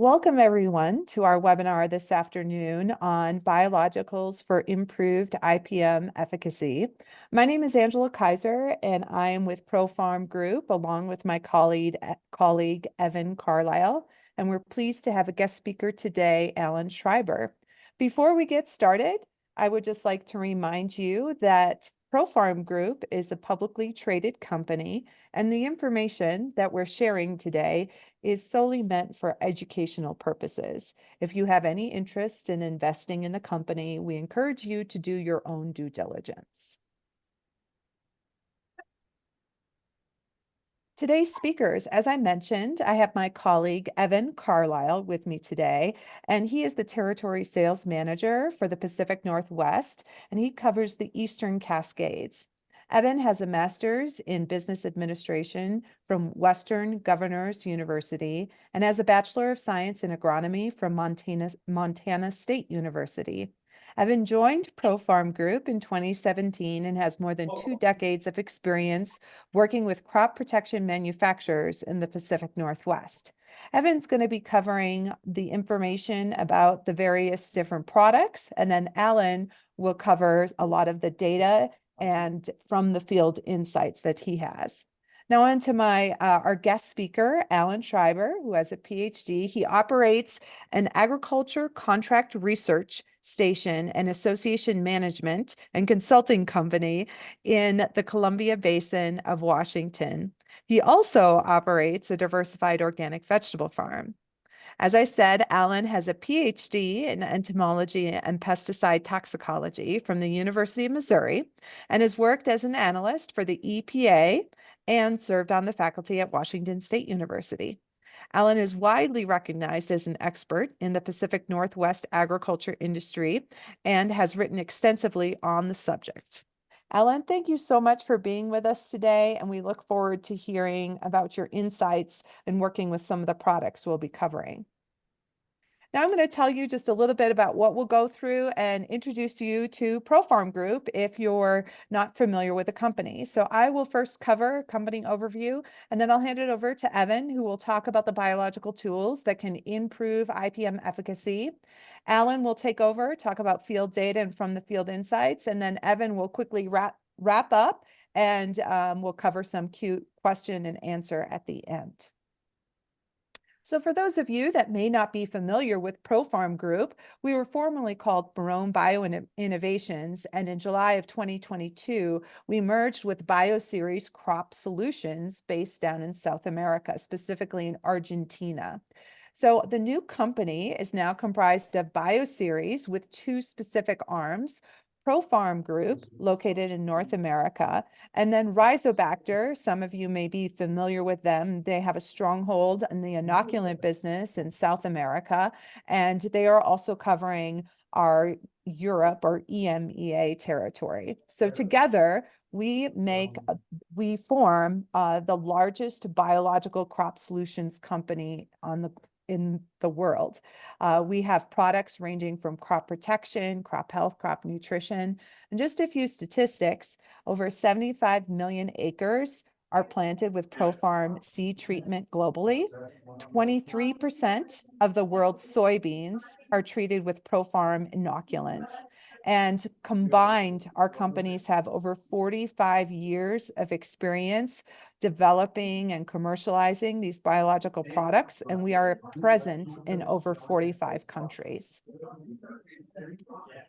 Welcome, everyone, to our webinar this afternoon on biologicals for improved IPM efficacy. My name is Angela Kaiser, and I am with ProFarm Group, along with my colleague Evan Carlisle, and we're pleased to have a guest speaker today, Alan Schreiber. Before we get started, I would just like to remind you that ProFarm Group is a publicly traded company, and the information that we're sharing today is solely meant for educational purposes. If you have any interest in investing in the company, we encourage you to do your own due diligence. Today's speakers, as I mentioned, I have my colleague Evan Carlisle with me today, and he is the Territory Sales Manager for the Pacific Northwest, and he covers the Eastern Cascades. Evan has a master's in business administration from Western Governors University and has a Bachelor of Science in agronomy from Montana State University. Evan joined ProFarm Group in 2017 and has more than 2 decades of experience working with crop protection manufacturers in the Pacific Northwest. Evan's going to be covering the information about the various different products, and then Alan will cover a lot of the data and from the field insights that he has. Now on to our guest speaker, Alan Schreiber, who has a PhD. He operates an agriculture contract research station and association management and consulting company in the Columbia Basin of Washington. He also operates a diversified organic vegetable farm. As I said, Alan has a PhD in entomology and pesticide toxicology from the University of Missouri and has worked as an analyst for the EPA and served on the faculty at Washington State University. Alan is widely recognized as an expert in the Pacific Northwest agriculture industry and has written extensively on the subject. Alan, thank you so much for being with us today, and we look forward to hearing about your insights and working with some of the products we'll be covering. Now I'm going to tell you just a little bit about what we'll go through and introduce you to ProFarm Group if you're not familiar with the company. So I will first cover company overview, and then I'll hand it over to Evan, who will talk about the biological tools that can improve IPM efficacy. Alan will take over, talk about field data and from the field insights, and then Evan will quickly wrap up and we'll cover some cute question and answer at the end. So for those of you that may not be familiar with ProFarm Group, we were formerly called Barone Bio Innovations, and in July of 2022, we merged with Bioceres Crop Solutions based down in South America, specifically in Argentina. So the new company is now comprised of Bioceres with 2 specific arms, ProFarm Group, located in North America, and then Rhizobacter. Some of you may be familiar with them. They have a stronghold in the inoculant business in South America, and they are also covering our Europe or EMEA territory. So together, we form the largest biological crop solutions company in the world. We have products ranging from crop protection, crop health, crop nutrition, and just a few statistics. Over 75 million acres are planted with ProFarm seed treatment globally. 23% of the world's soybeans are treated with ProFarm inoculants. And combined, our companies have over 45 years of experience developing and commercializing these biological products, and we are present in over 45 countries.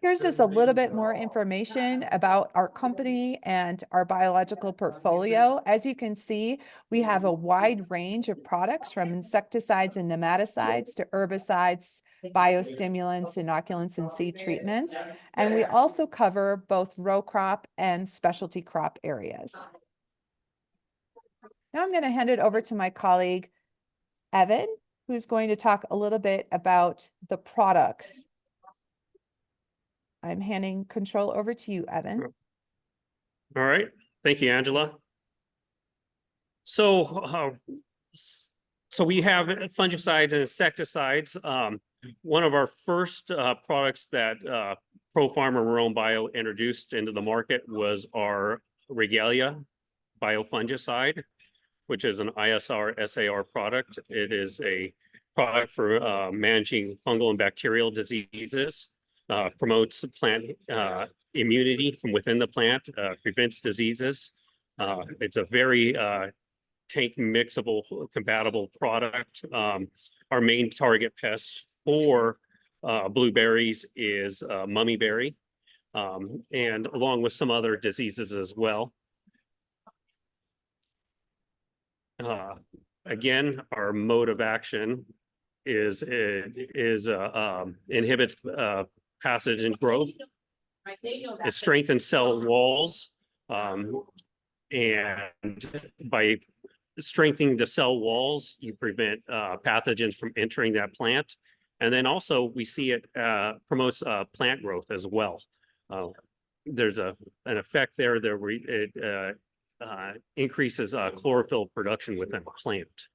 Here's just a little bit more information about our company and our biological portfolio. As you can see, we have a wide range of products from insecticides and nematicides to herbicides, biostimulants, inoculants, and seed treatments. And we also cover both row crop and specialty crop areas. Now I'm going to hand it over to my colleague, Evan, who's going to talk a little bit about the products. I'm handing control over to you, Evan. All right. Thank you, Angela. So we have fungicides and insecticides. One of our first products that ProFarm or Barone Bio introduced into the market was our Regalia biofungicide, which is an ISR SAR product. It is a product for managing fungal and bacterial diseases, promotes plant immunity from within the plant, prevents diseases. It's a very tank mixable, compatible product. Our main target pest for blueberries is mummyberry, and along with some other diseases as well. Again, our mode of action is inhibits passage and growth. It strengthens cell walls, and by strengthening the cell walls, you prevent pathogens from entering that plant. And then also we see it promotes plant growth as well. There's an effect there where it increases chlorophyll production within a plant.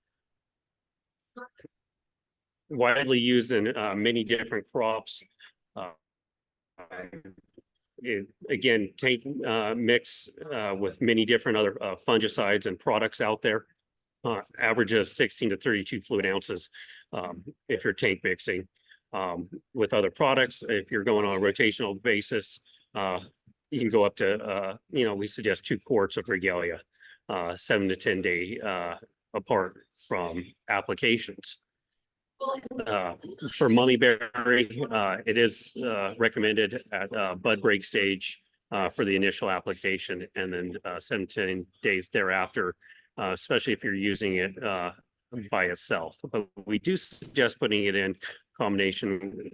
Widely used in many different crops. Again, take mix with many different other fungicides and products out there. Averages 16 to 32 fluid ounces if you're tank mixing. With other products, if you're going on a rotational basis, you can go up to, we suggest 2 quarts of regalia, 7 to 10 day apart from applications. For mummyberry, it is recommended at bud break stage for the initial application, and then 7 to 10 days thereafter, especially if you're using it by itself. But we do suggest putting it in combination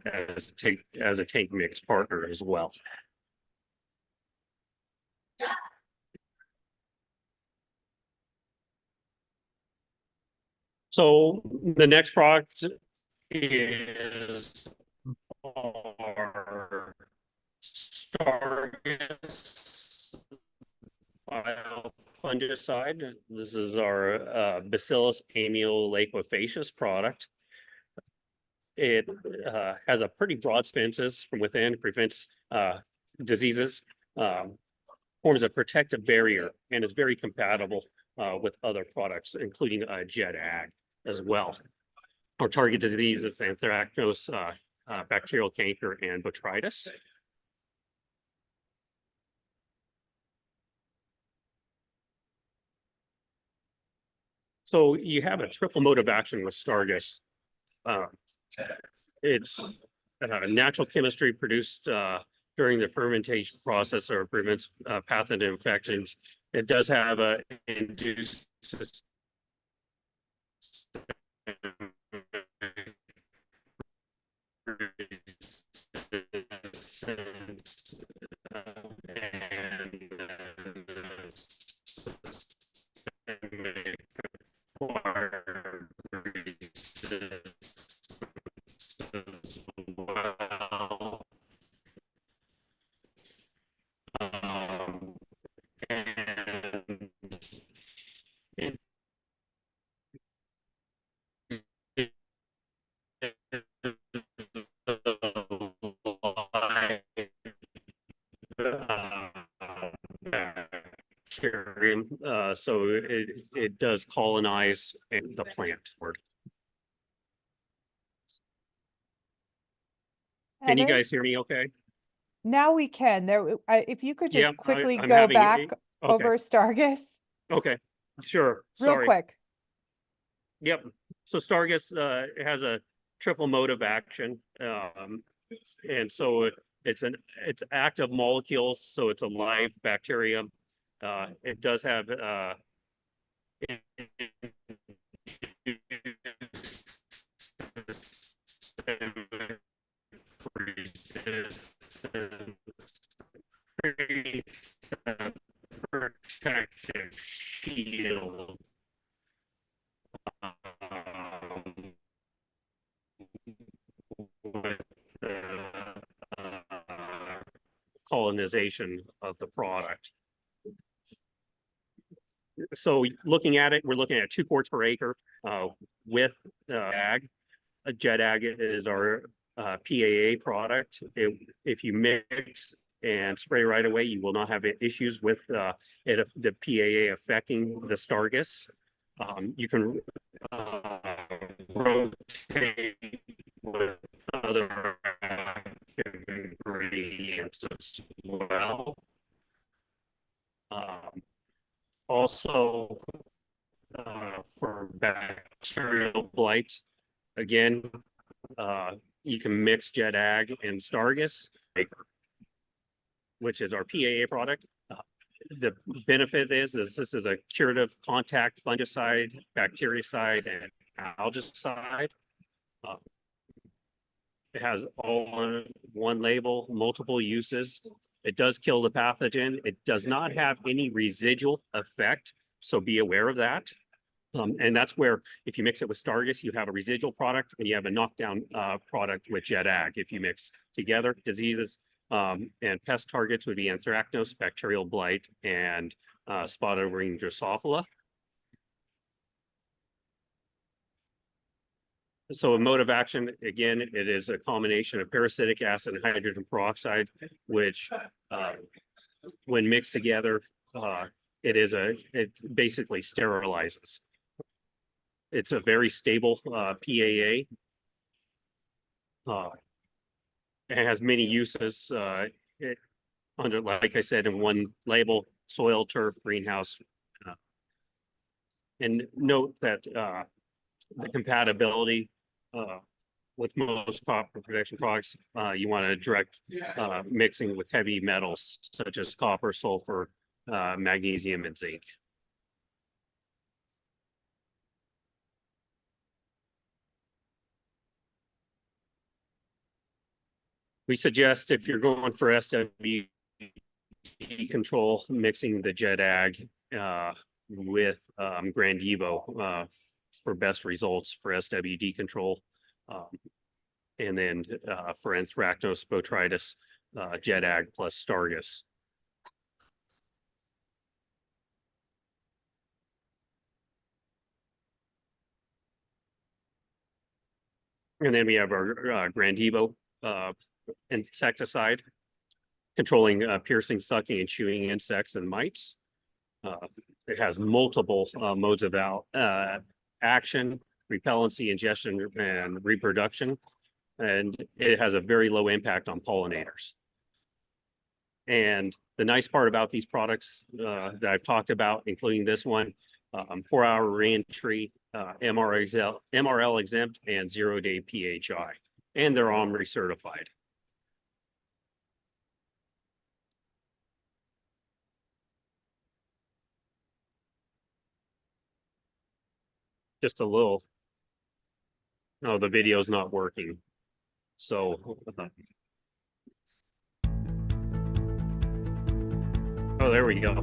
as a tank mix partner as well. So the next product is our Stargus biofungicide. This is our Bacillus amyloicofacius product. It has a pretty broad spences from within, prevents diseases, forms a protective barrier, and is very compatible with other products, including Jet Ag as well. Our target disease is anthracnose, bacterial canker, and botrytis. So you have a triple mode of action with Stargus. It's natural chemistry produced during the fermentation process, or prevents pathogen infections. It does have a induced well. And bacterium, so it does colonize the plant. Can you Evan? guys hear me okay? Now we can. If you could Yeah, just quickly I'm go having back okay, over Stargus okay, sure, real sorry. quick. Yep, so Stargus has a triple mode of action, and so it's active molecules, so it's a live bacterium. It does have protective shield with colonization of the product. So looking at it, we're looking at 2 quarts per acre with ag. Jet Ag is our PAA product. If you mix and spray right away, you will not have issues with the PAA affecting the Stargus. You can rotate with other active ingredients as well. Also, for bacterial blight, again, you can mix Jet Ag and Stargus, which is our PAA product. The benefit is this is a curative contact fungicide, bactericide, and algicide. It has all on one label, multiple uses. It does kill the pathogen. It does not have any residual effect, so be aware of that. And that's where, if you mix it with Stargus, you have a residual product and you have a knockdown product with Jet Ag. If you mix together diseases and pest targets would be anthracnose, bacterial blight, and spotted ring Drosophila. So a mode of action, again, it is a combination of parasitic acid and hydrogen peroxide, which when mixed together, it basically sterilizes. It's a very stable PAA. It has many uses under, like I said, in one label: soil, turf, greenhouse. And note that the compatibility with most crop protection products, you want to direct mixing with heavy metals such as copper, sulfur, magnesium, and zinc. We suggest, if you're going for SWD control, mixing the Jet Ag with Grandivo for best results for SWD control. And then for anthracnose, botrytis, Jet Ag plus Stargus. And then we have our Grandivo insecticide, controlling piercing, sucking, and chewing insects and mites. It has multiple modes of action: repellency, ingestion, and reproduction. And it has a very low impact on pollinators. And the nice part about these products that I've talked about, including this one, 4-hour reentry, MRL exempt, and 0-day PHI. And they're OMRI certified. Just a little. No, the video's not working. So, oh, there we go.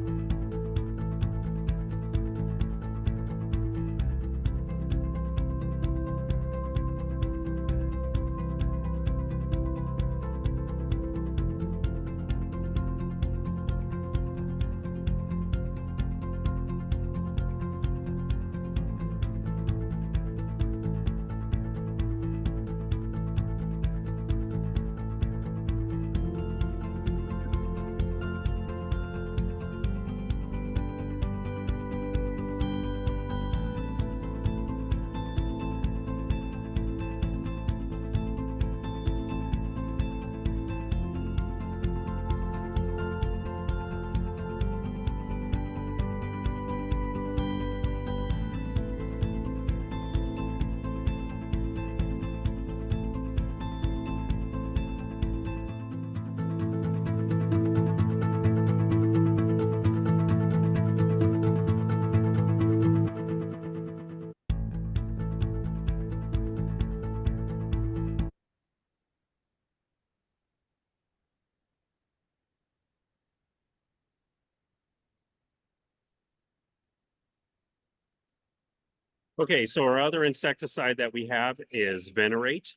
Okay, so our other insecticide that we have is Venerate.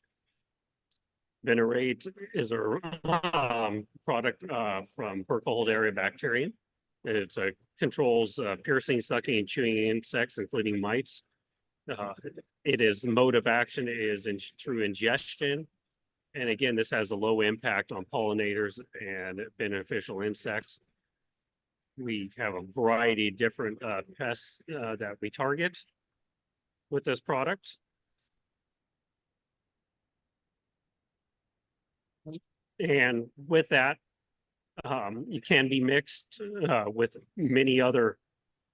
Venerate is a product from Burkholderia bacterium. It controls piercing, sucking, and chewing insects, including mites. It is mode of action is through ingestion. And again, this has a low impact on pollinators and beneficial insects. We have a variety of different pests that we target with this product. And with that, it can be mixed with many other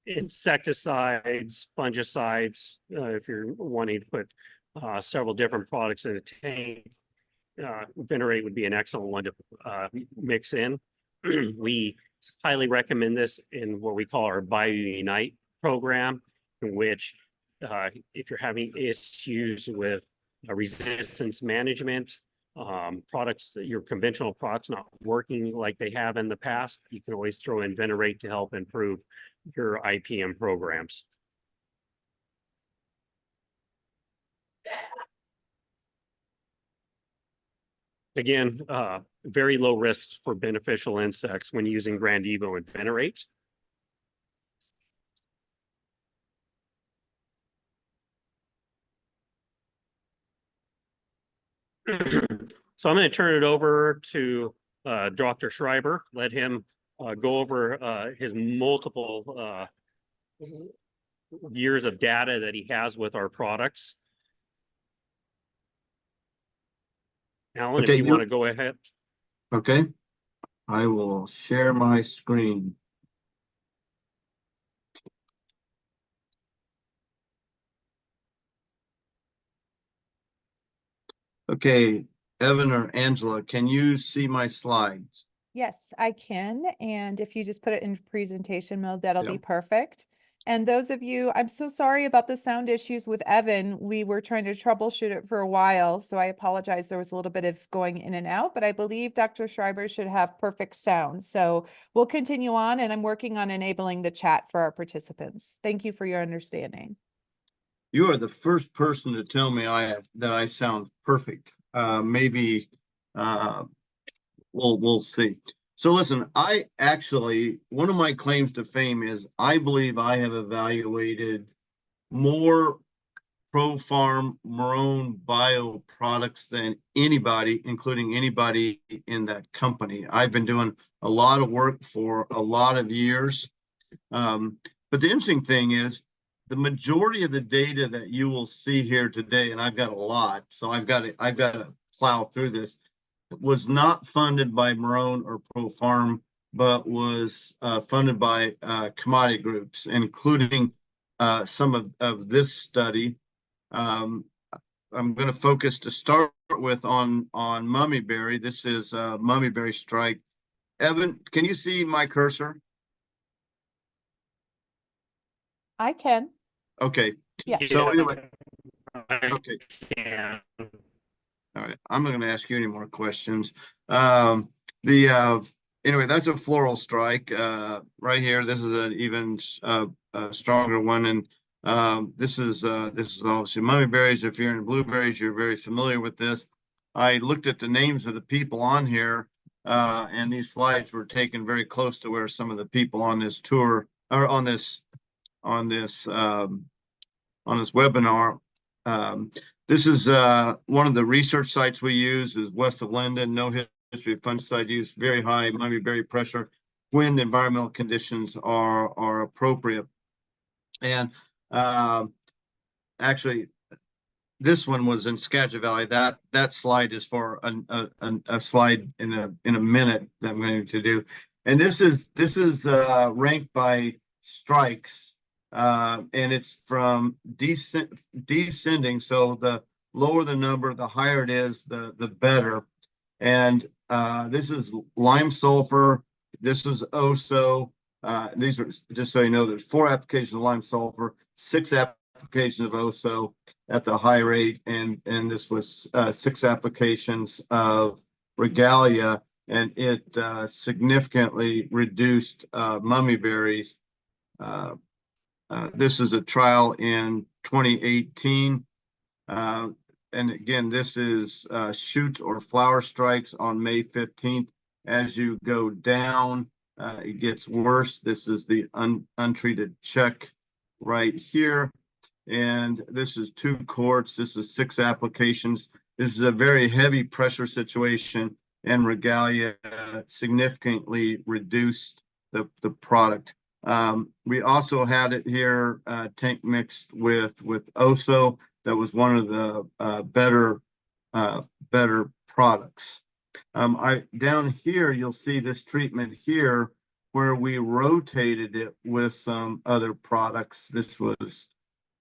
insecticides, fungicides. If you're wanting to put several different products in a tank, Venerate would be an excellent one to mix in. We highly recommend this in what we call our BioUnite program, in which if you're having issues with resistance management, products that your conventional products not working like they have in the past, you can always throw in Venerate to help improve your IPM programs. Again, very low risk for beneficial insects when using Grand Evo and Venerate. So I'm going to turn it over to Dr. Schreiber, let him go over his multiple years of data that he has with our products. Alan, Okay, if you want to go ahead. Okay, I will share my screen. Okay, Evan or Angela, can you see my slides? Yes, I can. And if you just put it in presentation mode, that'll be Yep. perfect. And those of you, I'm so sorry about the sound issues with Evan. We were trying to troubleshoot it for a while, so I apologize. There was a little bit of going in and out, but I believe Dr. Schreiber should have perfect sound. So we'll continue on, and I'm working on enabling the chat for our participants. Thank you for your understanding. You are the first person to tell me that I sound perfect. Maybe we'll see. So listen, I actually, one of my claims to fame is I believe I have evaluated more ProFarm Marone Bio products than anybody, including anybody in that company. I've been doing a lot of work for a lot of years. But the interesting thing is the majority of the data that you will see here today, and I've got a lot, so I've got to plow through this, was not funded by Marone or ProFarm, but was funded by commodity groups, including some of this study. I'm going to focus to start with on mummyberry. This is mummyberry strike. Evan, can you see my cursor? I can. Okay. Yeah. So anyway, Okay. All right. I'm not going to ask you any more questions. Anyway, that's a floral strike right here. This is an even stronger one, and this is obviously mummyberries. If you're in blueberries, you're very familiar with this. I looked at the names of the people on here, and these slides were taken very close to where some of the people on this tour or on this webinar. This is one of the research sites we use is west of Linden. No history of fungicide use, very high mummyberry pressure when the environmental conditions are appropriate. And actually, this one was in Skagit Valley. That slide is for a slide in a minute that I'm going to do. And this is ranked by strikes. And it's from descending. So the lower the number, the higher it is, the better. And this is lime sulfur. This is OSO. These are, just so you know, there's 4 applications of lime sulfur, 6 applications of OSO at the high rate, and this was 6 applications of regalia, and it significantly reduced mummyberries. This is a trial in 2018. And again, this is shoots or flower strikes on May 15th. As you go down, it gets worse. This is the untreated check right here. And this is 2 quarts. This is 6 applications. This is a very heavy pressure situation, and regalia significantly reduced the product. We also had it here, tank mixed with Oso. That was one of the better products. Down here, you'll see this treatment here where we rotated it with some other products. This was,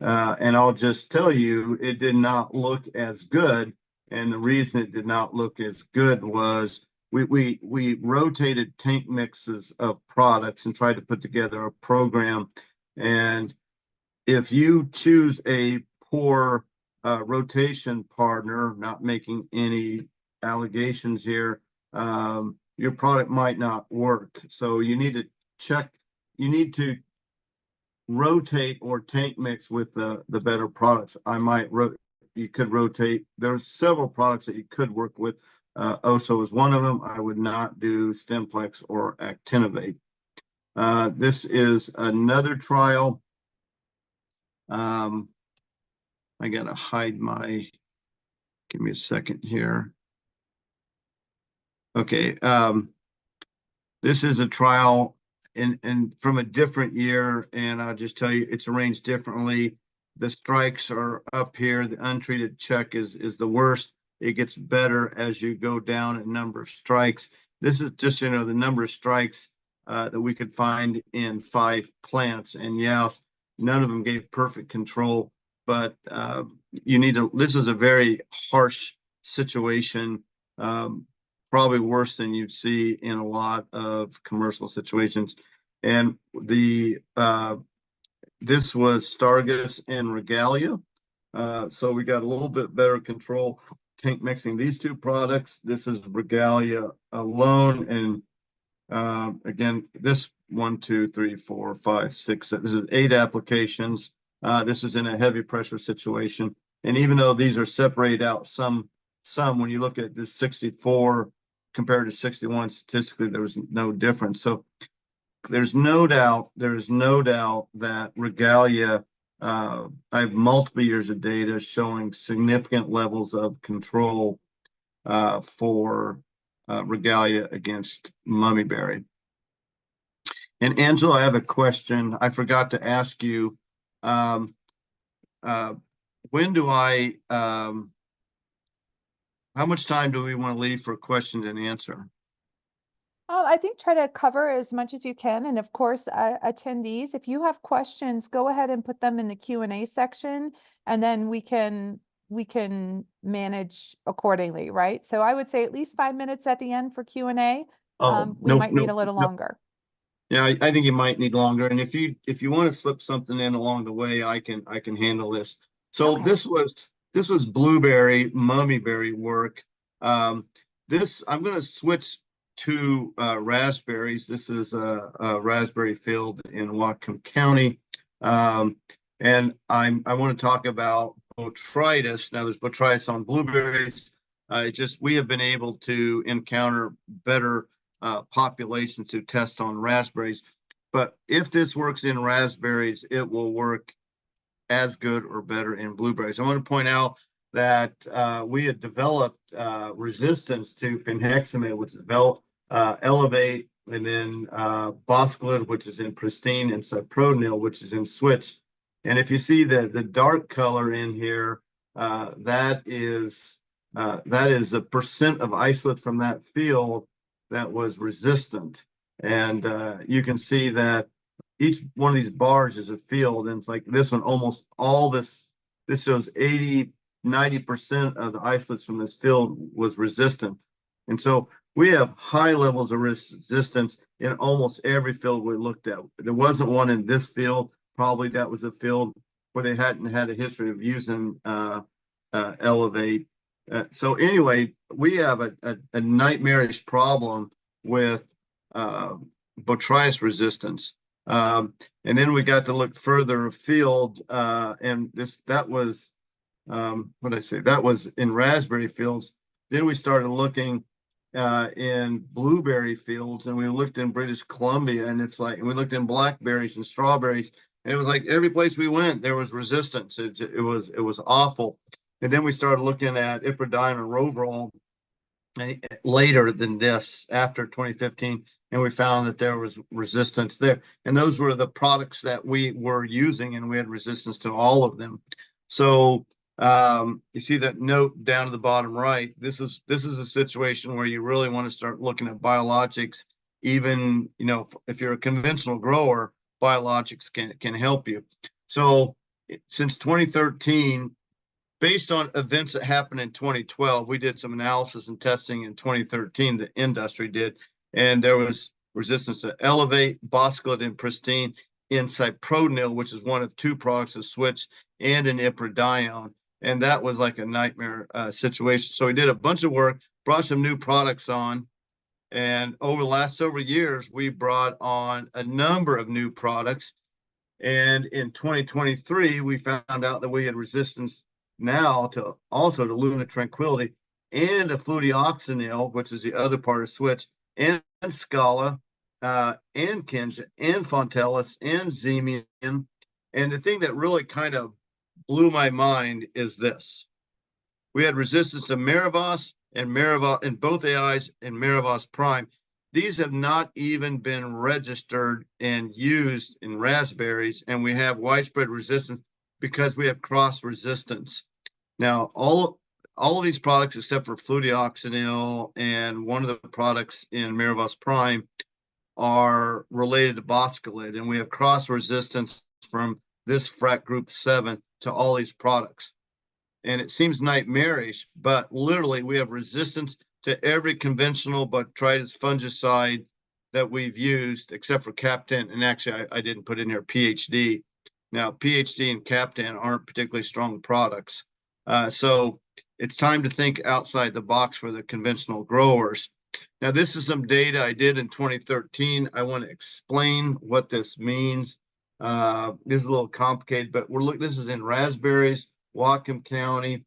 and I'll just tell you, it did not look as good. And the reason it did not look as good was we rotated tank mixes of products and tried to put together a program. And if you choose a poor rotation partner, not making any allegations here, your product might not work. So you need to check, you need to rotate or tank mix with the better products. You could rotate. There's several products that you could work with. Oso is one of them. I would not do Stimplex or Actinovate. This is another trial. I gotta hide my, give me a second here. Okay, this is a trial and from a different year, and I'll just tell you it's arranged differently. The strikes are up here. The untreated check is the worst. It gets better as you go down in number of strikes. This is just, the number of strikes that we could find in 5 plants, and yes, none of them gave perfect control, but this is a very harsh situation, probably worse than you'd see in a lot of commercial situations. And this was Stargus and Regalia. So we got a little bit better control tank mixing these 2 products. This is Regalia alone. And again, this 1, 2, 3, 4, 5, 6, this is 8 applications. This is in a heavy pressure situation. And even though these are separated out some, when you look at this 64 compared to 61, statistically, there was no difference. So there's no doubt that Regalia, I have multiple years of data showing significant levels of control for Regalia against mummyberry. And Angela, I have a question. I forgot to ask you. When do how much time do we want to leave for questions and answer? I think try to cover as much as you can. And of course, attendees, if you have questions, go ahead and put them in the Q&A section, and then we can manage accordingly, right? So I would say at least 5 minutes at the end for Q&A. We might need a little longer. Yeah, I think you might need longer. And if you want to slip something in along the way, I can handle this. So Okay. this was blueberry, mummyberry work. I'm going to switch to raspberries. This is a raspberry field in Whatcom County. And I want to talk about botrytis. Now there's botrytis on blueberries. We have been able to encounter better populations to test on raspberries. But if this works in raspberries, it will work as good or better in blueberries. I want to point out that we had developed resistance to finheximide, which is Elevate, and then Bosclid, which is in Pristine, and Cyprodinil, which is in Switch. And if you see the dark color in here, that is the percent of isolate from that field that was resistant. And you can see that each one of these bars is a field, and it's like this one, almost all this shows 80-90% of the isolates from this field was resistant. And so we have high levels of resistance in almost every field we looked at. There wasn't one in this field. Probably that was a field where they hadn't had a history of using Elevate. So anyway, we have a nightmarish problem with botrytis resistance. And then we got to look further afield, and that was what did I say? That was in raspberry fields. Then we started looking in blueberry fields, and we looked in British Columbia, and we looked in blackberries and strawberries. And it was like every place we went, there was resistance. It was awful. And then we started looking at Iprodine and Roverol later than this, after 2015. and we found that there was resistance there. And those were the products that we were using, and we had resistance to all of them. So you see that note down to the bottom right. This is a situation where you really want to start looking at biologics. Even, you know, if you're a conventional grower, biologics can help you. So since 2013, based on events that happened in 2012, we did some analysis and testing in 2013, the industry did, and there was resistance to Elevate, Bosclet, and Pristine in Cyprodinil, which is one of two products, a switch and an Iprodione. And that was like a nightmare situation. So we did a bunch of work, brought some new products on, and over the last several years, we brought on a number of new products. And in 2023, we found out that we had resistance now to also to Luna Tranquility and a Fludioxonil, which is the other part of switch, and Scala, and Kinja, and Fontellus, and Xemium. And the thing that really kind of blew my mind is this. We had resistance to Maravos and both AIs and Maravos Prime. These have not even been registered and used in raspberries, and we have widespread resistance because we have cross resistance. Now, all of these products, except for Fludioxonil and one of the products in Maravos Prime, are related to Boscalid, and we have cross resistance from this FRAC group 7 to all these products. And it seems nightmarish, but literally we have resistance to every conventional botrytis fungicide that we've used, except for Captan. And actually, I didn't put in here PhD. Now, PhD and Captan aren't particularly strong products. So it's time to think outside the box for the conventional growers. Now, this is some data I did in 2013. I want to explain what this means. This is a little complicated, but this is in raspberries, Whatcom County.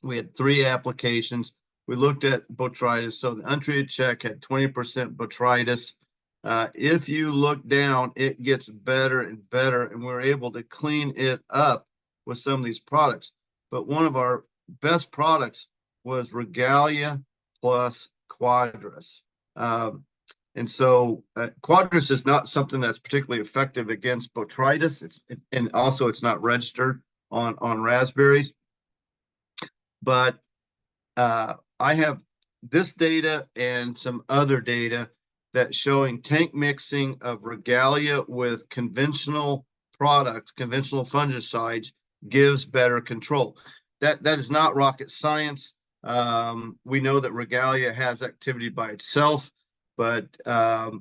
We had 3 applications. We looked at botrytis. So the untreated check had 20% botrytis. If you look down, it gets better and better, and we're able to clean it up with some of these products. But one of our best products was Regalia plus Quadris. And so Quadris is not something that's particularly effective against botrytis. And also it's not registered on raspberries. But I have this data and some other data that's showing tank mixing of Regalia with conventional products, conventional fungicides, gives better control. That is not rocket science. We know that Regalia has activity by itself, but I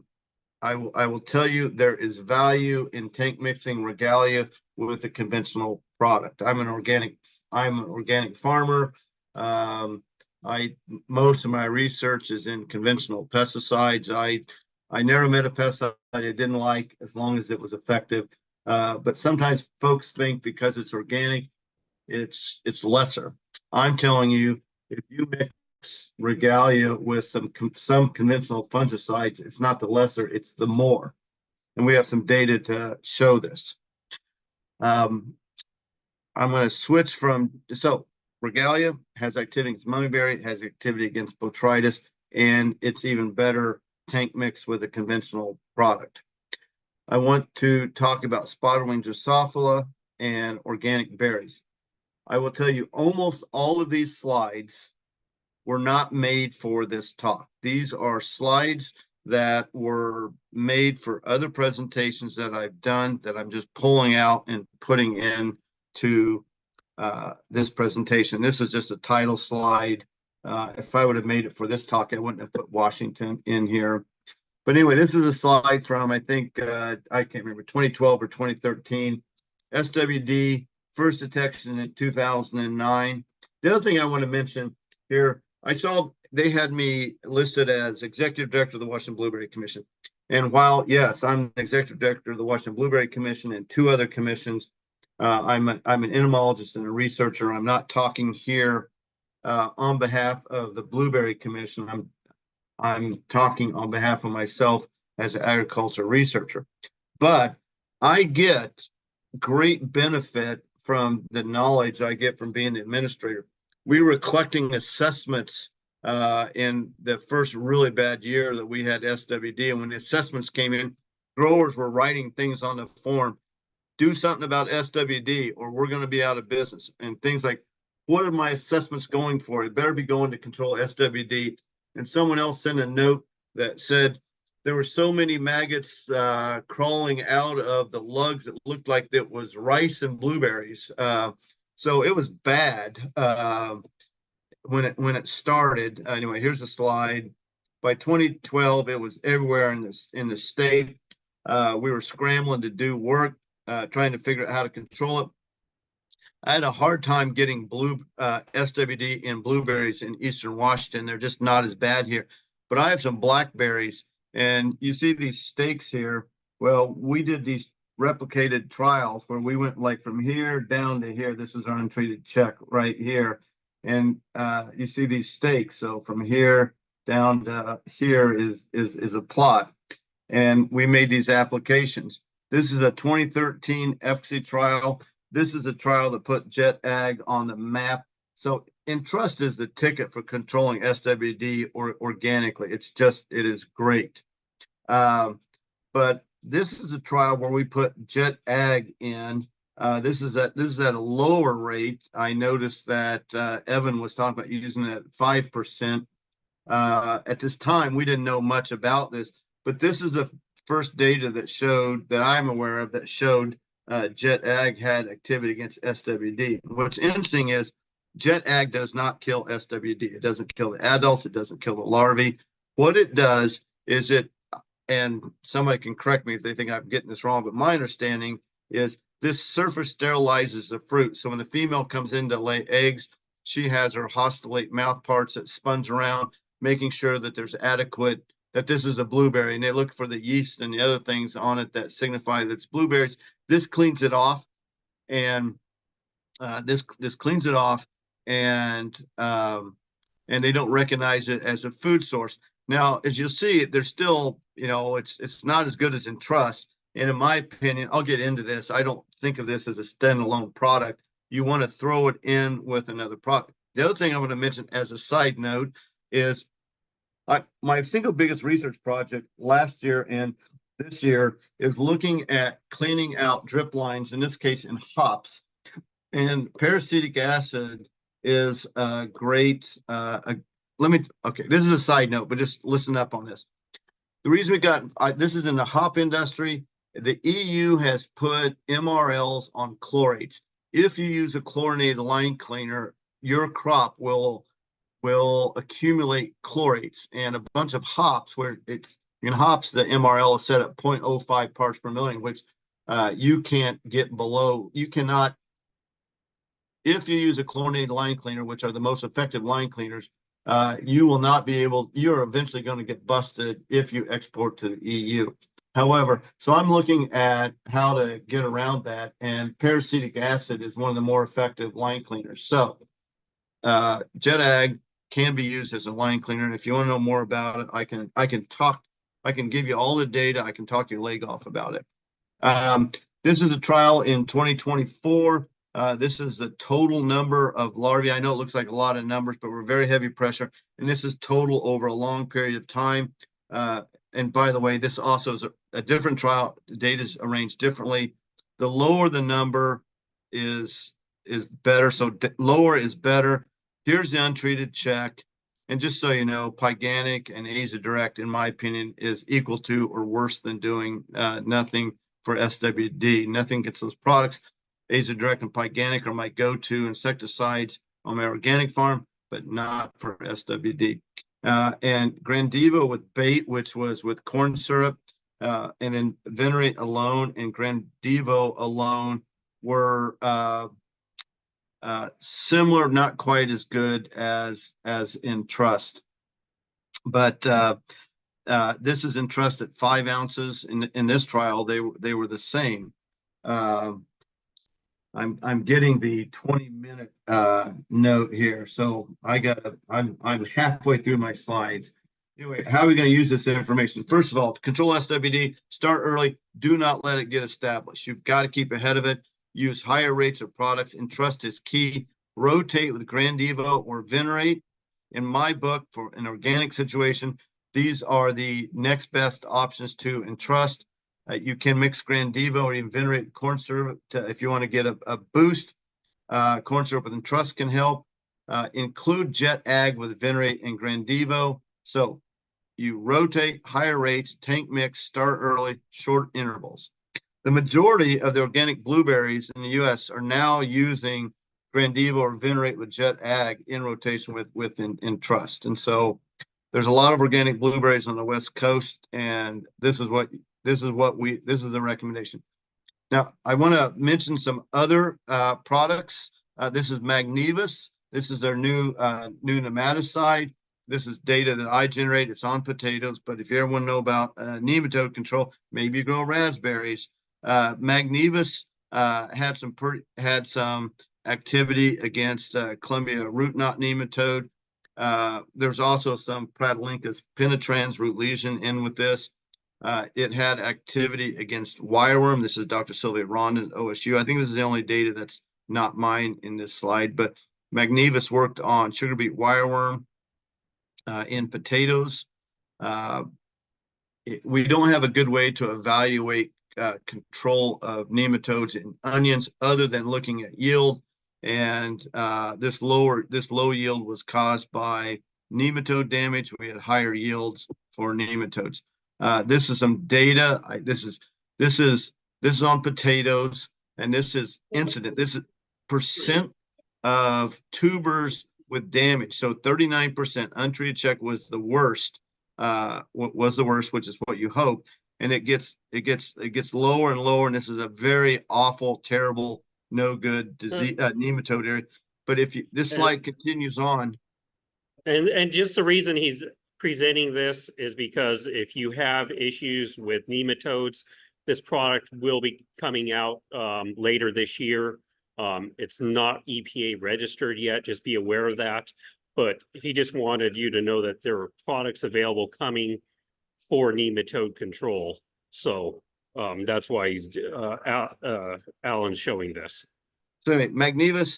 will tell you there is value in tank mixing Regalia with a conventional product. I'm an organic farmer. Most of my research is in conventional pesticides. I never met a pesticide I didn't like as long as it was effective. But sometimes folks think because it's organic, it's lesser. I'm telling you, if you mix Regalia with some conventional fungicides, it's not the lesser, it's the more. And we have some data to show this. I'm going to switch so Regalia has activity against mummyberry, has activity against botrytis, and it's even better tank mix with a conventional product. I want to talk about spotted-wing Drosophila and organic berries. I will tell you, almost all of these slides were not made for this talk. These are slides that were made for other presentations that I've done that I'm just pulling out and putting into this presentation. This is just a title slide. If I would have made it for this talk, I wouldn't have put Washington in here. But anyway, this is a slide from, I think, I can't remember, 2012 or 2013. SWD, first detection in 2009. The other thing I want to mention here, I saw they had me listed as executive director of the Washington Blueberry Commission. And while, yes, I'm the executive director of the Washington Blueberry Commission and 2 other commissions, I'm an entomologist and a researcher. I'm not talking here on behalf of the Blueberry Commission. I'm talking on behalf of myself as an agriculture researcher. But I get great benefit from the knowledge I get from being the administrator. We were collecting assessments in the first really bad year that we had SWD. And when the assessments came in, growers were writing things on the form, do something about SWD or we're going to be out of business, and things like, what are my assessments going for? It better be going to control SWD. And someone else sent a note that said there were so many maggots crawling out of the lugs that looked like it was rice and blueberries. So it was bad when it started. Anyway, here's a slide. By 2012, it was everywhere in the state. We were scrambling to do work, trying to figure out how to control it. I had a hard time getting SWD in blueberries in Eastern Washington. They're just not as bad here. But I have some blackberries, and you see these stakes here. Well, we did these replicated trials where we went like from here down to here. This is our untreated check right here. And you see these stakes. So from here down to here is a plot. And we made these applications. This is a 2013 efficacy trial. This is a trial that put Jet Ag on the map. So Entrust is the ticket for controlling SWD organically. It is great. But this is a trial where we put Jet Ag in. This is at a lower rate. I noticed that Evan was talking about using it at 5%. At this time, we didn't know much about this, but this is the first data that I'm aware of that showed Jet Ag had activity against SWD. What's interesting is Jet Ag does not kill SWD. It doesn't kill the adults. It doesn't kill the larvae. What it does is and somebody can correct me if they think I'm getting this wrong, but my understanding is this surface sterilizes the fruit. So when the female comes in to lay eggs, she has her haustellate mouth parts that sponge around, making sure that there's adequate, that this is a blueberry, and they look for the yeast and the other things on it that signify that it's blueberries. This cleans it off, and this cleans it off, and they don't recognize it as a food source. Now, as you'll see, there's still, it's not as good as Entrust. And in my opinion, I'll get into this. I don't think of this as a standalone product. You want to throw it in with another product. The other thing I want to mention as a side note is my single biggest research project last year and this year is looking at cleaning out drip lines, in this case in hops. And peracetic acid is a great, this is a side note, but just listen up on this. The reason we got, this is in the hop industry, the EU has put MRLs on chlorates. If you use a chlorinated line cleaner, your crop will accumulate chlorates, and a bunch of hops where in hops, the MRL is set at 0.05 parts per million, which you can't get below. You cannot, if you use a chlorinated line cleaner, which are the most effective line cleaners, you will not be able, you're eventually going to get busted if you export to the EU. However, so I'm looking at how to get around that, and peracetic acid is one of the more effective line cleaners. So Jet Ag can be used as a line cleaner. And if you want to know more about it, I can give you all the data. I can talk your leg off about it. This is a trial in 2024. This is the total number of larvae. I know it looks like a lot of numbers, but we're very heavy pressure. And this is total over a long period of time. And by the way, this also is a different trial. The data is arranged differently. The lower the number is better. So lower is better. Here's the untreated check. And just so you know, Pyganic and Azodirect, in my opinion, is equal to or worse than doing nothing for SWD. Nothing gets those products. Azodirect and Pyganic are my go-to insecticides on my organic farm, but not for SWD. And Grandivo with bait, which was with corn syrup, and then Venerate alone and Grandivo alone were similar, not quite as good as Entrust. But this is Entrust at 5 ounces. In this trial, they were the same. I'm getting the 20-minute note here, so I'm halfway through my slides. Anyway, how are we going to use this information? First of all, to control SWD, start early. Do not let it get established. You've got to keep ahead of it. Use higher rates of products. Entrust is key. Rotate with Grandivo or Venerate. in my book, for an organic situation, these are the next best options to entrust. You can mix Grandivo or even Venerate corn syrup if you want to get a boost. Corn syrup with entrust can help. Include Jet Ag with Venerate and Grandivo. So you rotate higher rates, tank mix, start early, short intervals. The majority of the organic blueberries in the U.S. are now using Grandivo or Venerate with Jet Ag in rotation with entrust. And so there's a lot of organic blueberries on the West Coast, and this is the recommendation. Now, I want to mention some other products. This is Magnivus. This is their new nematicide. This is data that I generate. It's on potatoes, but if you ever want to know about nematode control, maybe you grow raspberries. Magnivus had some activity against Columbia root knot nematode. There's also some Pradolinkus penetrans root lesion in with this. It had activity against wireworm. This is Dr. Sylvia Rondon at OSU. I think this is the only data that's not mine in this slide, but Magnivus worked on sugar beet wireworm in potatoes. We don't have a good way to evaluate control of nematodes in onions other than looking at yield. And this low yield was caused by nematode damage. We had higher yields for nematodes. This is some data. This is on potatoes, and this is incident. This is percent of tubers with damage. So 39% untreated check was the worst. Which is what you hope. And it gets lower and lower. And this is a very awful, terrible, no good disease nematode area. But if this slide continues on, and just the reason he's presenting this is because if you have issues with nematodes, this product will be coming out later this year. It's not EPA registered yet, just be aware of that. But he just wanted you to know that there are products available coming for nematode control. So that's why he's Alan's showing this. So anyway, Magnivus,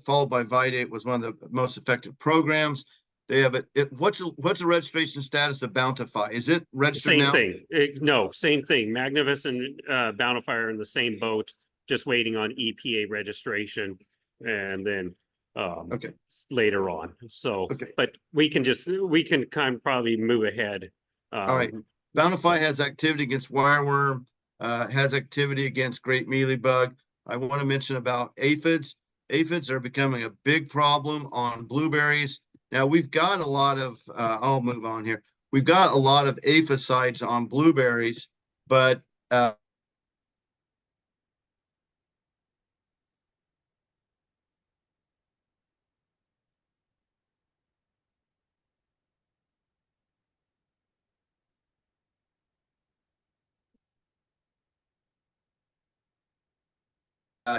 followed by Vidate, was one of the most effective programs. They have what's the registration status of Bountify? Is it registered now? Same thing. No, same thing. Magnivus and Bountify are in the same boat, just waiting on EPA registration, and then okay, later on. So okay, but we can kind of probably move ahead. All right. Bountify has activity against wireworm, has activity against great mealybug. I want to mention about aphids. Aphids are becoming a big problem on blueberries. Now we've got a lot of I'll move on here. We've got a lot of aphicides on blueberries, but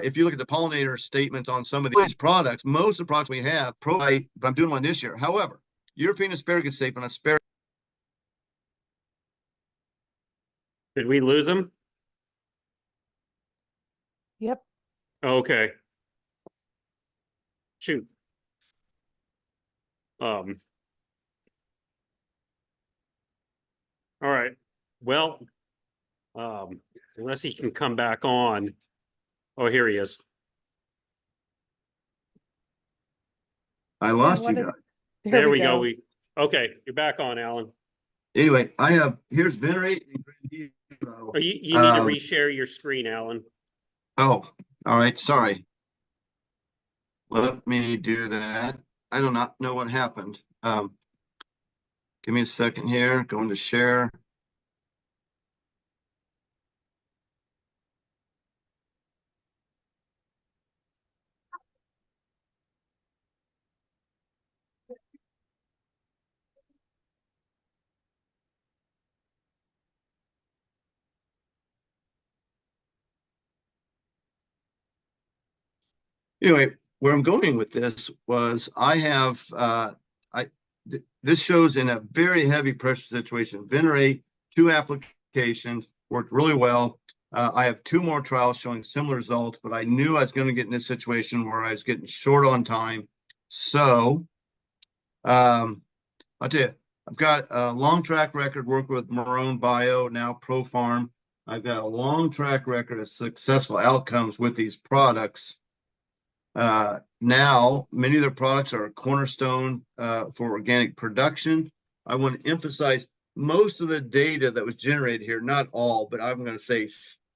if you look at the pollinator statements on some of these products, most of the products we have provide, but I'm doing one this year. However, European asparagus safe on asparagus. Did we lose him? Yep. Okay. Shoot. All right. Well, unless he can come back on. Oh, here he is. I lost you guys. There we go. Okay, you're back on, Alan. Anyway, here's Venerate and Grandivo. Oh, you need to reshare your screen, Alan. Oh, all right. Sorry. Let me do that. I do not know what happened. Give me a second here. Going to share. Anyway, where I'm going with this was this shows in a very heavy pressure situation. Venerate, 2 applications, worked really well. I have 2 more trials showing similar results, but I knew I was going to get in this situation where I was getting short on time. So I'll tell you, I've got a long track record working with Marone Bio, now Pro Farm. I've got a long track record of successful outcomes with these products. Now, many of their products are a cornerstone for organic production. I want to emphasize most of the data that was generated here, not all, but I'm going to say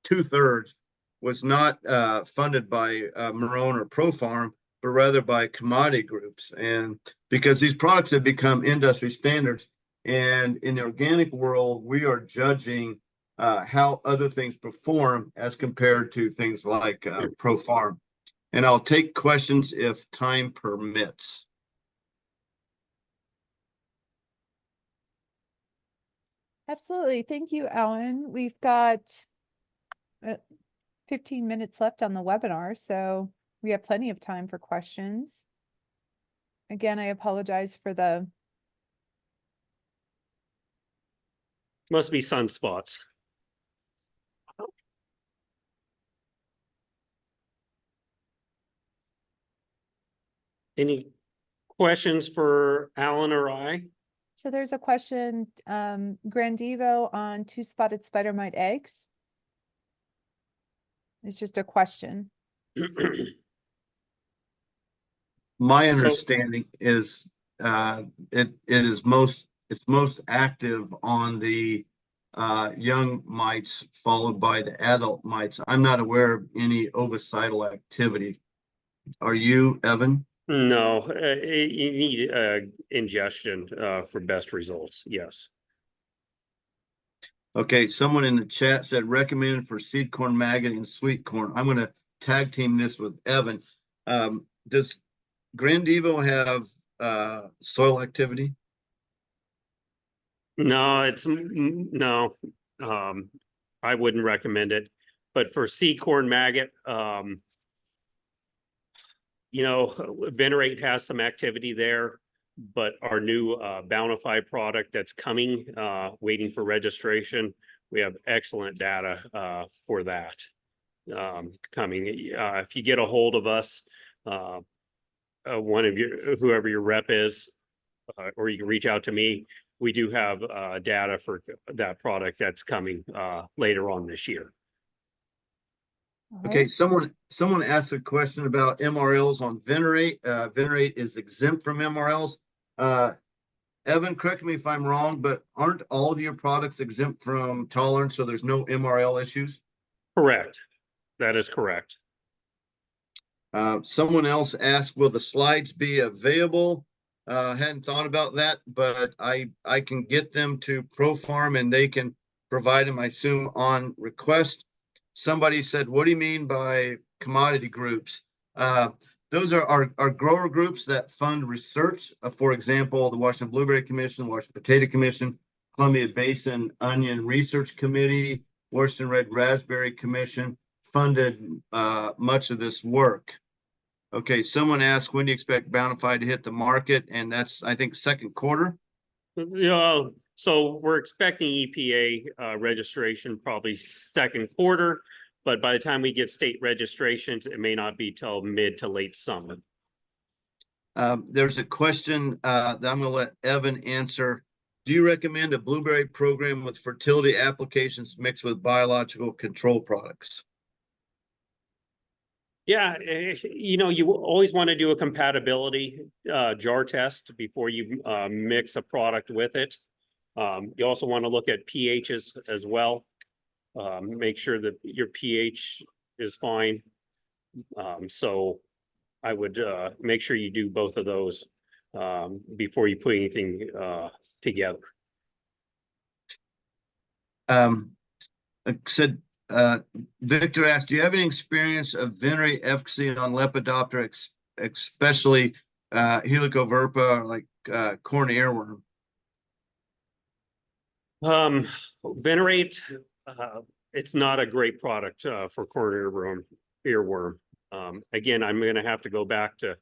2/3 was not funded by Marone or Pro Farm, but rather by commodity groups. And because these products have become industry standards, and in the organic world, we are judging how other things perform as compared to things like Pro Farm. And I'll take questions if time permits. Absolutely. Thank you, Alan. We've got 15 minutes left on the webinar, so we have plenty of time for questions. Again, I apologize for the Must be sunspots. Any questions for Alan or I? So there's a question, Grandivo on two-spotted spider mite eggs. It's just a question. My So- understanding is it's most active on the young mites, followed by the adult mites. I'm not aware of any ovicidal activity. Are you, Evan? No, you need ingestion for best results. Yes. Okay, someone in the chat said recommended for seed corn maggot and sweet corn. I'm going to tag team this with Evan. Does Grandivo have soil activity? No, no. I wouldn't recommend it. But for seed corn maggot, you know, Venerate has some activity there, but our new Bountify product that's coming, waiting for registration, we have excellent data for that coming. If you get a hold of us, one of your, whoever your rep is, or you can reach out to me, we do have data for that product that's coming later on this year. All Okay, right. someone asked a question about MRLs on Venerate. Venerate is exempt from MRLs. Evan, correct me if I'm wrong, but aren't all of your products exempt from tolerance, so there's no MRL issues? Correct. That is correct. Someone else asked, will the slides be available? Hadn't thought about that, but I can get them to Pro Farm and they can provide them, I assume, on request. Somebody said, what do you mean by commodity groups? Those are our grower groups that fund research. For example, the Washington Blueberry Commission, Washington Potato Commission, Columbia Basin Onion Research Committee, Washington Red Raspberry Commission funded much of this work. Okay, someone asked, when do you expect Bountify to hit the market? And that's, I think, second quarter. Yeah, so we're expecting EPA registration probably second quarter, but by the time we get state registrations, it may not be till mid to late summer. There's a question that I'm going to let Evan answer. Do you recommend a blueberry program with fertility applications mixed with biological control products? Yeah, you know, you always want to do a compatibility jar test before you mix a product with it. You also want to look at pHs as well. Make sure that your pH is fine. So I would make sure you do both of those before you put anything together. Said Victor asked, do you have any experience of Venerate efficacy on Lepidoptera, especially Helicoverpa, like corn earworm? Venerate, it's not a great product for corn earworm. Again, I'm going to have to go back to,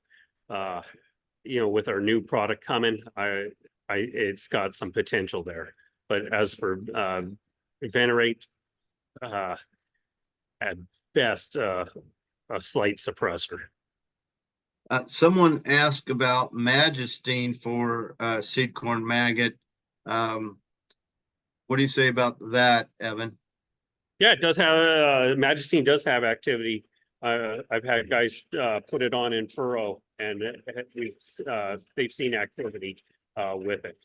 you know, with our new product coming, it's got some potential there. But as for Venerate, at best, a slight suppressor. Someone asked about Magistine for seed corn maggot. What do you say about that, Evan? Yeah, it does have, Magistine does have activity. I've had guys, put it on in furrow and they've seen activity, with it.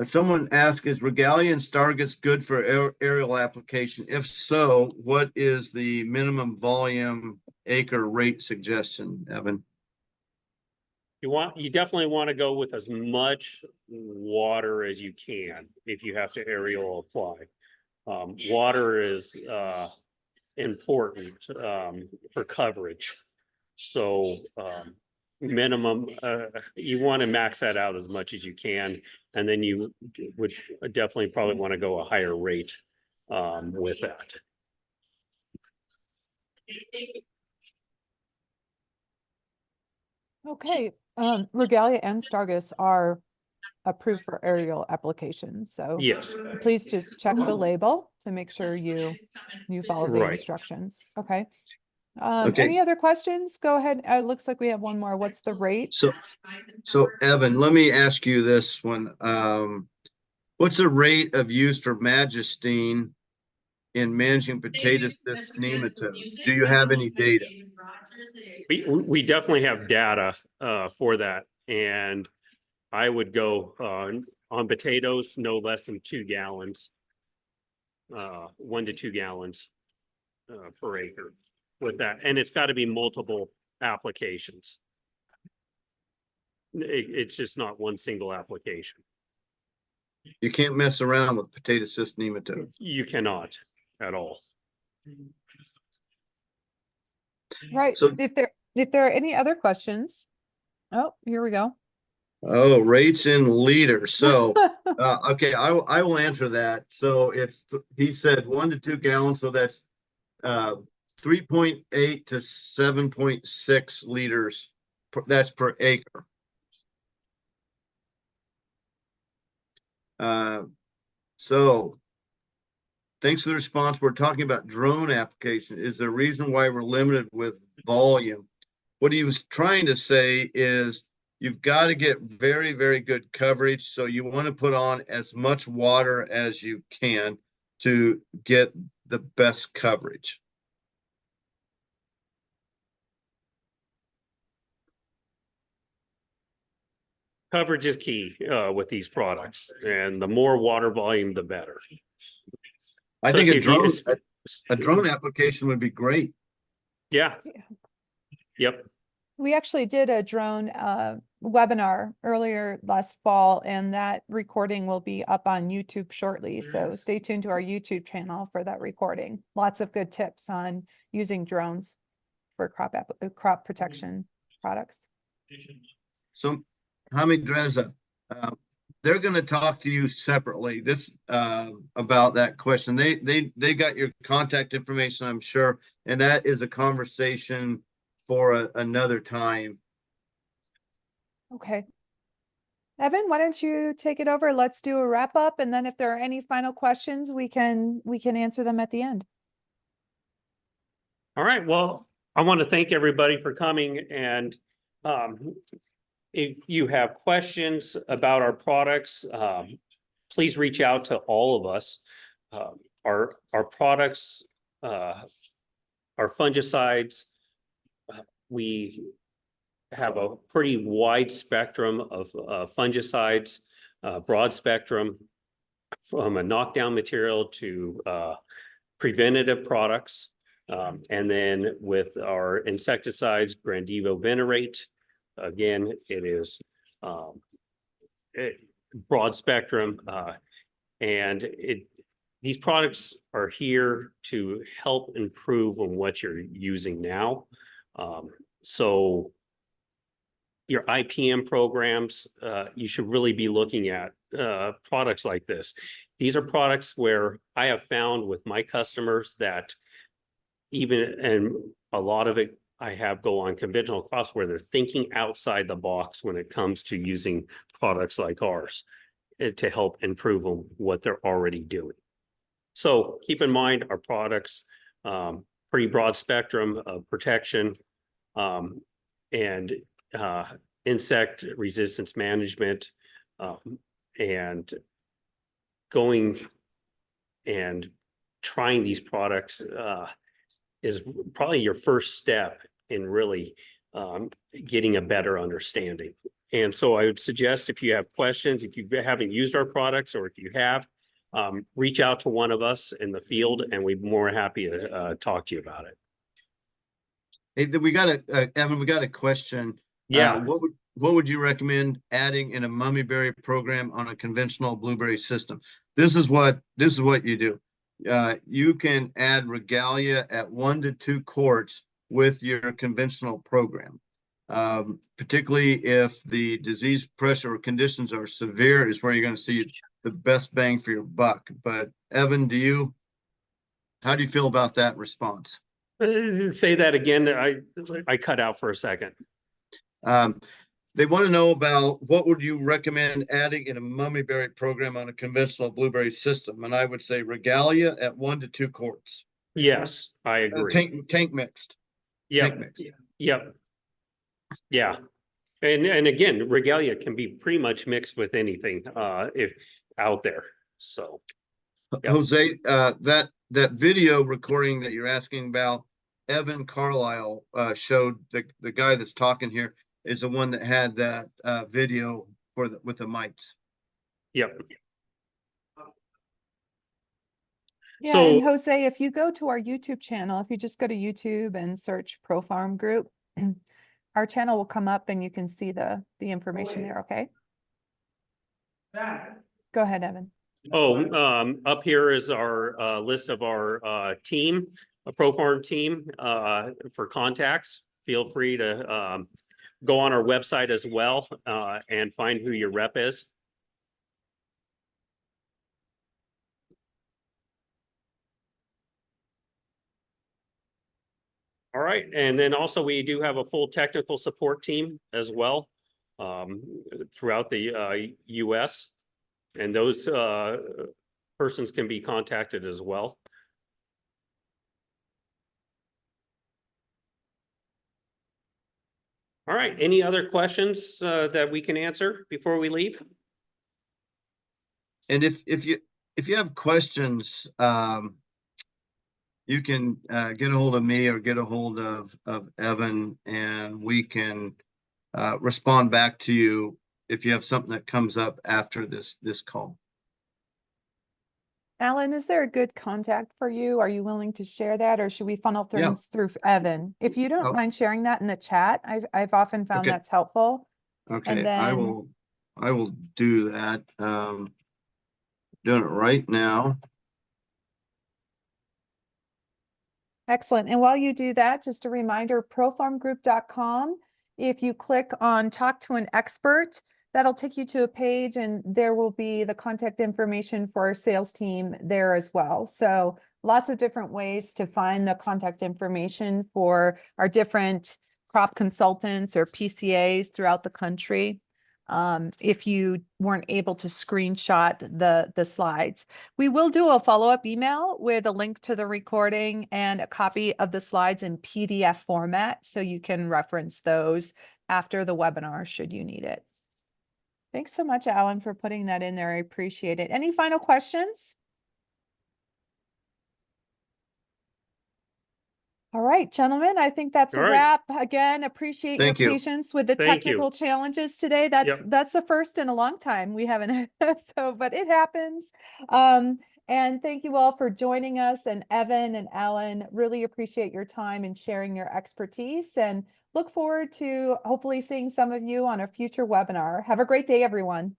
Someone asked, is Regalia and Stargis good for aerial application? If so, what is the minimum volume acre rate suggestion, Evan? You definitely want to go with as much water as you can if you have to aerial apply. Water is important for coverage. So minimum, you want to max that out as much as you can, and then you would definitely probably want to go a higher rate with that. Okay, Regalia and Stargis are approved for aerial applications, so Yes, please just check the label to make sure you follow the right. instructions. Okay. Okay. Any other questions? Go ahead. It looks like we have one more. What's the rate? So Evan, let me ask you this one. What's the rate of use for Magistine in managing potato cyst nematodes? Do you have any data? We definitely have data for that, and I would go on potatoes no less than 2 gallons, 1 to 2 gallons per acre with that, and it's got to be multiple applications. It's just not one single application. You can't mess around with potato cyst nematode. You cannot at all. Right. So, if there are any other questions. Oh, here we go. oh, rates in liters. So, okay, I will answer that. So he said 1 to 2 gallons. So that's 3.8 to 7.6 liters. That's per acre. So thanks for the response. We're talking about drone application. Is the reason why we're limited with volume? What he was trying to say is you've got to get very, very good coverage. So you want to put on as much water as you can to get the best coverage. Coverage is key with these products, and the more water volume, the better. I think Especially a drone application would be great. Yeah. Yep. We actually did a drone webinar earlier last fall, and that recording will be up on YouTube shortly. So stay tuned to our YouTube channel for that recording. Lots of good tips on using drones for crop protection products. So, Hamidreza, they're going to talk to you separately. This about that question. They got your contact information, I'm sure, and that is a conversation for another time. Okay. Evan, why don't you take it over? Let's do a wrap up, and then if there are any final questions, we can answer them at the end. All right. Well, I want to thank everybody for coming, and if you have questions about our products, please reach out to all of us. Our products, our fungicides, we have a pretty wide spectrum of fungicides, broad spectrum, from a knockdown material to preventative products. And then with our insecticides, Grandivo Venerate, again, it is broad spectrum, and these products are here to help improve on what you're using now. So your IPM programs, you should really be looking at products like this. These are products where I have found with my customers that and a lot of it I have go on conventional crops where they're thinking outside the box when it comes to using products like ours to help improve on what they're already doing. So keep in mind our products, pretty broad spectrum of protection. and insect resistance management, and going and trying these products is probably your first step in really getting a better understanding. And so I would suggest, if you have questions, if you haven't used our products, or if you have, reach out to one of us in the field, and we'd be more happy to talk to you about it. Hey, we got Evan, we got a question. Yeah. What would you recommend adding in a mummyberry program on a conventional blueberry system? This is what you do. You can add regalia at 1 to 2 quarts with your conventional program. Particularly if the disease pressure or conditions are severe, is where you're going to see the best bang for your buck. But Evan, how do you feel about that response? Say that again. I cut out for a second. They want to know about what would you recommend adding in a mummyberry program on a conventional blueberry system, and I would say regalia at 1 to 2 quarts. Yes, I agree. Tank mixed. Yep. Tank mixed. Yep. Yeah. And again, regalia can be pretty much mixed with anything if out there. So yep. Jose, that video recording that you're asking about, Evan Carlisle showed the guy that's talking here is the one that had that video with the mites. Yep. Yeah, So, and Jose, if you go to our YouTube channel, if you just go to YouTube and search Pro Farm Group, our channel will come up and you can see the information there, okay? Go ahead, Evan. up here is our list of our team, a Pro Farm team for contacts. Feel free to go on our website as well and find who your rep is. All right, and then also we do have a full technical support team as well throughout the US, and those persons can be contacted as well. All right, any other questions that we can answer before we leave? And if you have questions, you can get a hold of me or get a hold of Evan, and we can respond back to you if you have something that comes up after this call. Alan, is there a good contact for you? Are you willing to share that, or should we funnel things through Evan? If you don't mind sharing that in the chat, I've often found that's helpful. Okay, and then I will do that. Doing it right now. Excellent. And while you do that, just a reminder, profarmgroup.com. If you click on Talk to an Expert, that'll take you to a page, and there will be the contact information for our sales team there as well. So lots of different ways to find the contact information for our different crop consultants or PCAs throughout the country. If you weren't able to screenshot the slides, we will do a follow-up email with a link to the recording and a copy of the slides in PDF format, so you can reference those after the webinar should you need it. Thanks so much, Alan, for putting that in there. I appreciate it. Any final questions? All right, gentlemen, I think that's a wrap. Again, appreciate your patience with the technical challenges today. That's the first in a long time. We haven't, but it happens. And thank you all for joining us. And Evan and Alan, really appreciate your time and sharing your expertise, and look forward to hopefully seeing some of you on a future webinar. Have a great day, everyone.